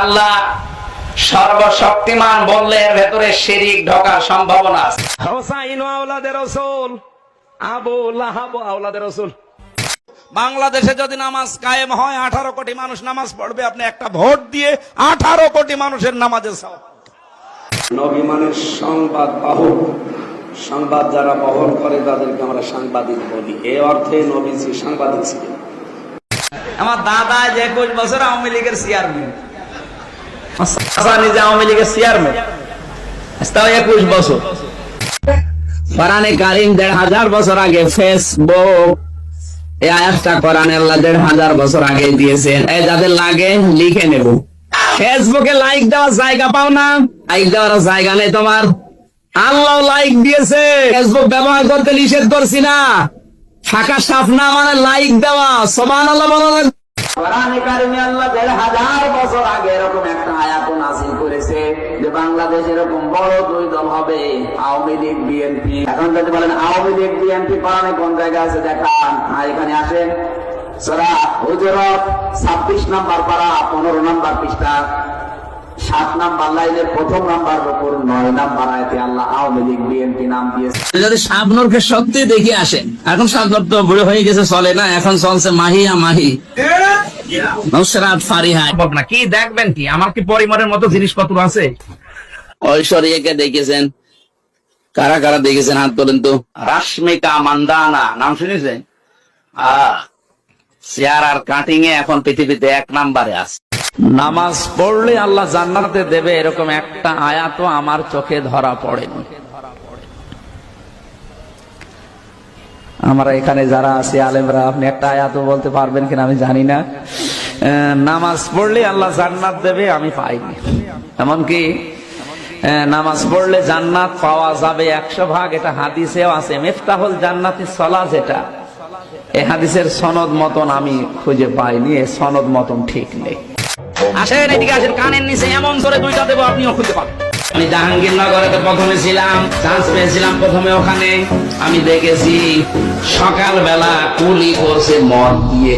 আল্লাহ সর্বশক্তিমান বললে এর ভেতরে শিরিক ঢোকার সম্ভাবনা আছে। হোসাইন আওলাদে রাসূল, আবু লাহাব আওলাদে রাসূল। বাংলাদেশে যদি নামাজ কায়েম হয় 18 কোটি মানুষ নামাজ পড়বে, আপনি একটা ভোট দিয়ে 18 কোটি মানুষের নামাজের সওয়াব। নবী মানের সংবাদ বাহক, সংবাদ যারা বহন করে তাদেরকে আমরা সাংবাদিক বলি। এই অর্থে নবীজি সাংবাদিক ছিলেন। আমার দাদা যে 21 বছর আওয়ামী লীগের চেয়ারম্যান, নিজে আওয়ামী লীগের চেয়ারম্যান, তাও 21 বছর। কোরআনে কারীম 1500 বছর আগে ফেসবুক, এই আয়াতটা কোরআনে আল্লাহ 1500 বছর আগে দিয়েছেন। এই যাদের লাগে লিখে নেব। ফেসবুকে লাইক দেওয়ার জায়গা পাও না, লাইক দেওয়ার জায়গা নেই তোমার। আল্লাহ লাইক দিয়েছে, ফেসবুক ব্যবহার করতে নিষেধ করছি না। ফাঁকা সাফ না মানে লাইক দেওয়া। সুবহানাল্লাহ বলা লাগবে। কোরআনে কারিমে আল্লাহ 1500 বছর আগে এরকম একটা আয়াত নাযিল করেছে যে বাংলাদেশ এরকম বড় দুই দল হবে, আওয়ামী লীগ বিএনপি। এখন যদি বলেন আওয়ামী লীগ বিএনপি কোরআনে কোন জায়গায় আছে দেখান। এখানে আসেন সূরা হুজুরাত 26 নম্বর পারা 15 নম্বর পৃষ্ঠা 7 নম্বর লাইনের প্রথম নাম্বার উপর 9 নম্বর আয়াতে আল্লাহ আওয়ামী লীগ বিএনপি নাম দিয়েছে। যদি শাবনূরকে সত্যি দেখে আসেন, এখন শাবনূর তো বুড়ো হয়ে গেছে, চলে না, এখন চলছে মাহিয়া মাহি, নুসরাত ফারিহা। না কি দেখবেন, কি আমার কি পরিমাণের মতো জিনিসপত্র আছে? ঐশ্বরিয়াকে দেখেছেন? কারা কারা দেখেছেন হাত তোলেন তো। রাশমিকা মান্দানা নাম শুনেছেন? চেয়ার আর কাটিং এ এখন পৃথিবীতে 1 নম্বরে আছে। নামাজ পড়লে আল্লাহ জান্নাতে দেবে এরকম একটা আয়াতও আমার চোখে ধরা পড়েনি। আমরা এখানে যারা আছি আলেমরা, আপনি একটা আয়াতও বলতে পারবেন কিনা আমি জানি না। নামাজ পড়লে আল্লাহ জান্নাত দেবে আমি পাইনি। এমনকি নামাজ পড়লে জান্নাত পাওয়া যাবে 100 ভাগ, এটা হাদিসেও আছে। মিফতাহুল জান্নাতি সালাত, যেটা এই হাদিসের সনদ মতন আমি খুঁজে পাইনি, এই সনদ মতন ঠিক নেই। আসেন এদিকে আসেন, কানের নিচে এমন করে 2টা দেবো, আপনিও খুঁজে পাবেন। আমি জাহাঙ্গীরনগরে তো প্রথমে ছিলাম, চান্স পেয়েছিলাম প্রথমে ওখানে। আমি দেখেছি সকালবেলা কুলি করছে মদ দিয়ে।